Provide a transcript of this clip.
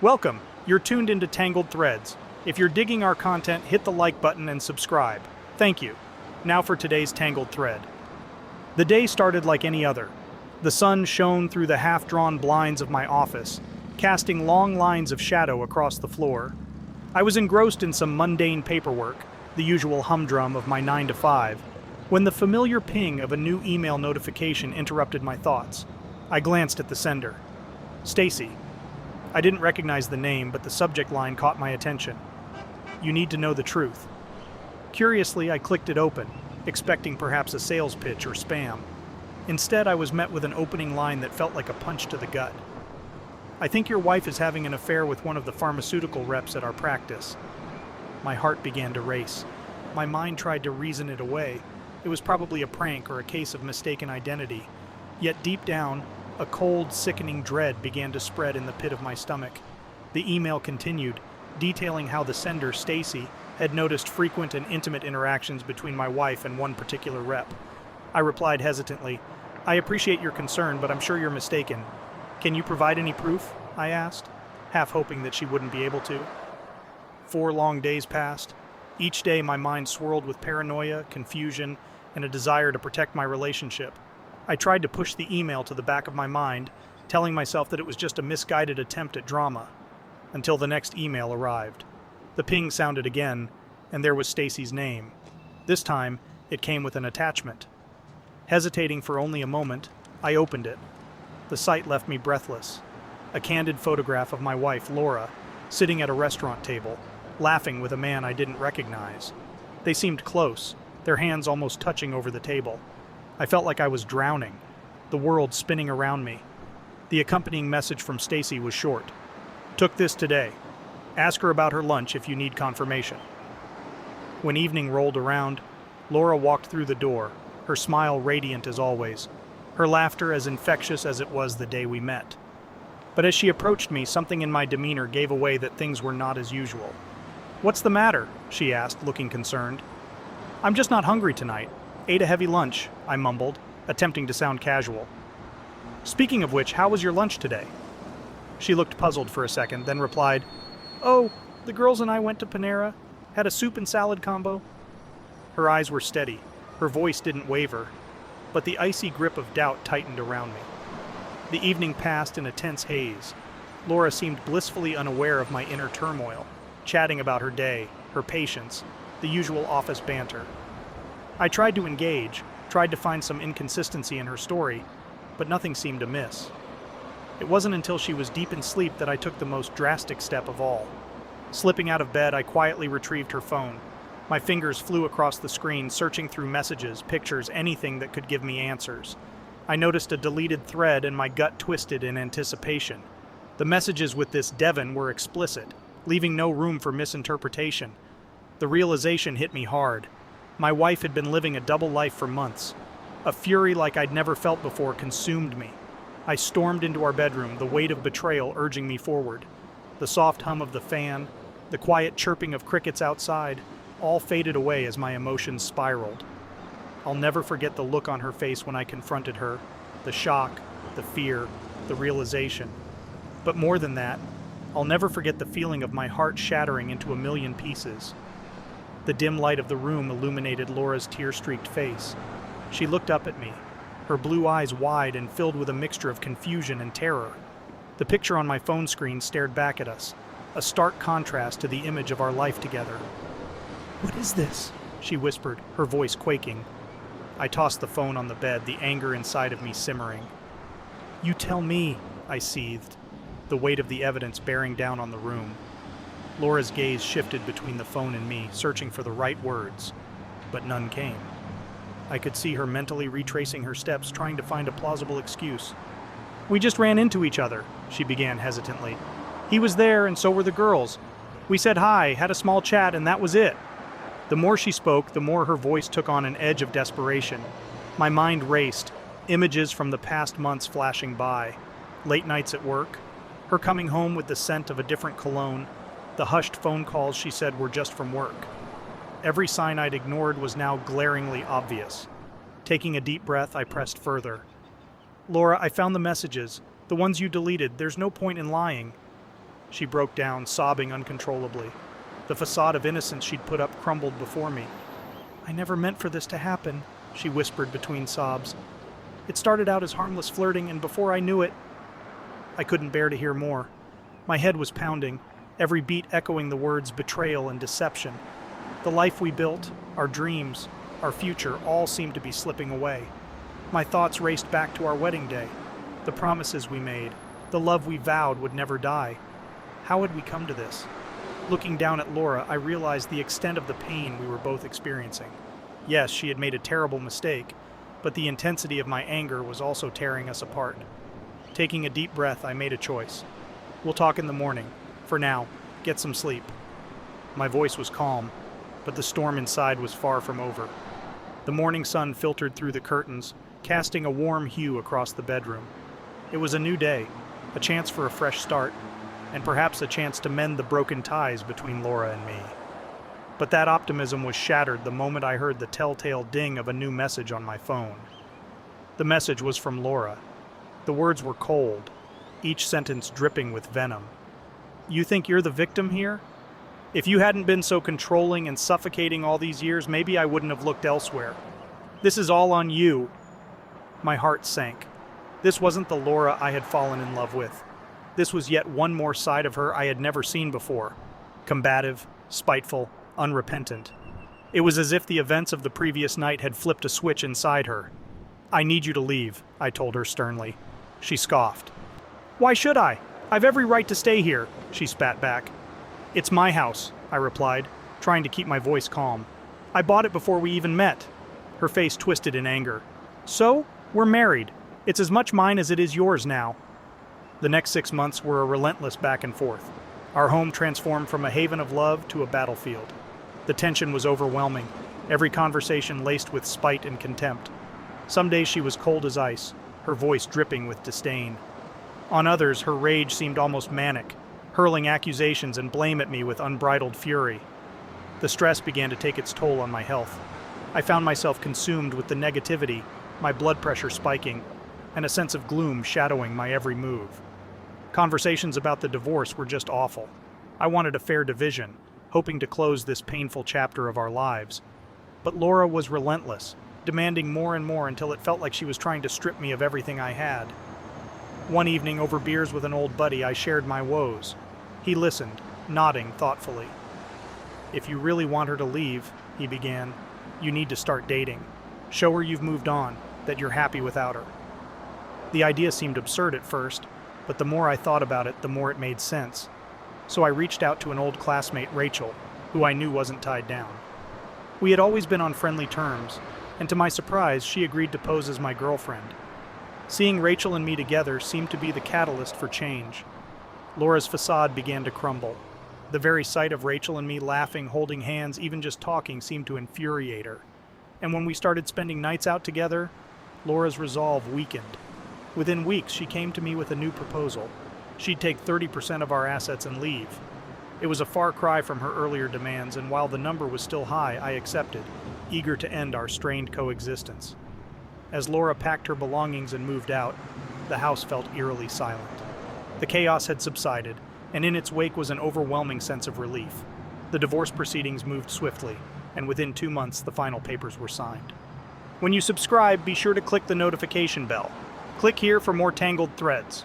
Welcome. You're tuned into Tangled Threads. If you're digging our content, hit the like button and subscribe. Thank you. Now for today's Tangled Thread. The day started like any other. The sun shone through the half-drawn blinds of my office, casting long lines of shadow across the floor. I was engrossed in some mundane paperwork, the usual humdrum of my 9 to 5, when the familiar ping of a new email notification interrupted my thoughts. I glanced at the sender. Stacy. I didn't recognize the name, but the subject line caught my attention. You need to know the truth. Curiously, I clicked it open, expecting perhaps a sales pitch or spam. Instead, I was met with an opening line that felt like a punch to the gut. I think your wife is having an affair with one of the pharmaceutical reps at our practice. My heart began to race. My mind tried to reason it away. It was probably a prank or a case of mistaken identity. Yet deep down, a cold, sickening dread began to spread in the pit of my stomach. The email continued, detailing how the sender, Stacy, had noticed frequent and intimate interactions between my wife and one particular rep. I replied hesitantly, I appreciate your concern, but I'm sure you're mistaken. Can you provide any proof? I asked, half hoping that she wouldn't be able to. 4 long days passed. Each day my mind swirled with paranoia, confusion, and a desire to protect my relationship. I tried to push the email to the back of my mind, telling myself that it was just a misguided attempt at drama, until the next email arrived. The ping sounded again, and there was Stacy's name. This time, it came with an attachment. Hesitating for only a moment, I opened it. The sight left me breathless. A candid photograph of my wife, Laura, sitting at a restaurant table, laughing with a man I didn't recognize. They seemed close, their hands almost touching over the table. I felt like I was drowning, the world spinning around me. The accompanying message from Stacy was short. Took this today. Ask her about her lunch if you need confirmation. When evening rolled around, Laura walked through the door, her smile radiant as always, her laughter as infectious as it was the day we met. But as she approached me, something in my demeanor gave away that things were not as usual. What's the matter? She asked, looking concerned. I'm just not hungry tonight. Ate a heavy lunch, I mumbled, attempting to sound casual. Speaking of which, how was your lunch today? She looked puzzled for a second, then replied, Oh, the girls and I went to Panera, had a soup and salad combo. Her eyes were steady, her voice didn't waver, but the icy grip of doubt tightened around me. The evening passed in a tense haze. Laura seemed blissfully unaware of my inner turmoil, chatting about her day, her patients, the usual office banter. I tried to engage, tried to find some inconsistency in her story, but nothing seemed amiss. It wasn't until she was deep in sleep that I took the most drastic step of all. Slipping out of bed, I quietly retrieved her phone. My fingers flew across the screen, searching through messages, pictures, anything that could give me answers. I noticed a deleted thread and my gut twisted in anticipation. The messages with this Devon were explicit, leaving no room for misinterpretation. The realization hit me hard. My wife had been living a double life for months. A fury like I'd never felt before consumed me. I stormed into our bedroom, the weight of betrayal urging me forward. The soft hum of the fan, the quiet chirping of crickets outside, all faded away as my emotions spiraled. I'll never forget the look on her face when I confronted her, the shock, the fear, the realization. But more than that, I'll never forget the feeling of my heart shattering into a million pieces. The dim light of the room illuminated Laura's tear-streaked face. She looked up at me, her blue eyes wide and filled with a mixture of confusion and terror. The picture on my phone screen stared back at us, a stark contrast to the image of our life together. What is this? She whispered, her voice quaking. I tossed the phone on the bed, the anger inside of me simmering. You tell me, I seethed, the weight of the evidence bearing down on the room. Laura's gaze shifted between the phone and me, searching for the right words, but none came. I could see her mentally retracing her steps, trying to find a plausible excuse. We just ran into each other, she began hesitantly. He was there, and so were the girls. We said hi, had a small chat, and that was it. The more she spoke, the more her voice took on an edge of desperation. My mind raced, images from the past months flashing by. Late nights at work, her coming home with the scent of a different cologne, the hushed phone calls she said were just from work. Every sign I'd ignored was now glaringly obvious. Taking a deep breath, I pressed further. Laura, I found the messages. The ones you deleted. There's no point in lying. She broke down, sobbing uncontrollably. The facade of innocence she'd put up crumbled before me. "I never meant for this to happen," she whispered between sobs. "It started out as harmless flirting, and before I knew it—" I couldn't bear to hear more. My head was pounding, every beat echoing the words betrayal and deception. The life we built, our dreams, our future, all seemed to be slipping away. My thoughts raced back to our wedding day, the promises we made, the love we vowed would never die. How had we come to this? Looking down at Laura, I realized the extent of the pain we were both experiencing. Yes, she had made a terrible mistake, but the intensity of my anger was also tearing us apart. Taking a deep breath, I made a choice. "We'll talk in the morning. For now, get some sleep." My voice was calm, but the storm inside was far from over. The morning sun filtered through the curtains, casting a warm hue across the bedroom. It was a new day, a chance for a fresh start, and perhaps a chance to mend the broken ties between Laura and me. But that optimism was shattered the moment I heard the telltale ding of a new message on my phone. The message was from Laura. The words were cold, each sentence dripping with venom. "You think you're the victim here? If you hadn't been so controlling and suffocating all these years, maybe I wouldn't have looked elsewhere. This is all on you." My heart sank. This wasn't the Laura I had fallen in love with. This was yet one more side of her I had never seen before. Combative, spiteful, unrepentant. It was as if the events of the previous night had flipped a switch inside her. "I need you to leave," I told her sternly. She scoffed. "Why should I? I've every right to stay here," she spat back. "It's my house," I replied, trying to keep my voice calm. "I bought it before we even met." Her face twisted in anger. "So? We're married. It's as much mine as it is yours now." The next 6 months were a relentless back and forth. Our home transformed from a haven of love to a battlefield. The tension was overwhelming, every conversation laced with spite and contempt. Some days she was cold as ice, her voice dripping with disdain. On others, her rage seemed almost manic, hurling accusations and blame at me with unbridled fury. The stress began to take its toll on my health. I found myself consumed with the negativity, my blood pressure spiking, and a sense of gloom shadowing my every move. Conversations about the divorce were just awful. I wanted a fair division, hoping to close this painful chapter of our lives. But Laura was relentless, demanding more and more until it felt like she was trying to strip me of everything I had. One evening, over beers with an old buddy, I shared my woes. He listened, nodding thoughtfully. "If you really want her to leave," he began, "you need to start dating. Show her you've moved on, that you're happy without her." The idea seemed absurd at first, but the more I thought about it, the more it made sense. So I reached out to an old classmate, Rachel, who I knew wasn't tied down. We had always been on friendly terms, and to my surprise, she agreed to pose as my girlfriend. Seeing Rachel and me together seemed to be the catalyst for change. Laura's facade began to crumble. The very sight of Rachel and me laughing, holding hands, even just talking seemed to infuriate her. And when we started spending nights out together, Laura's resolve weakened. Within weeks, she came to me with a new proposal. She'd take 30% of our assets and leave. It was a far cry from her earlier demands, and while the number was still high, I accepted, eager to end our strained coexistence. As Laura packed her belongings and moved out, the house felt eerily silent. The chaos had subsided, and in its wake was an overwhelming sense of relief. The divorce proceedings moved swiftly, and within 2 months, the final papers were signed. When you subscribe, be sure to click the notification bell. Click here for more Tangled threads.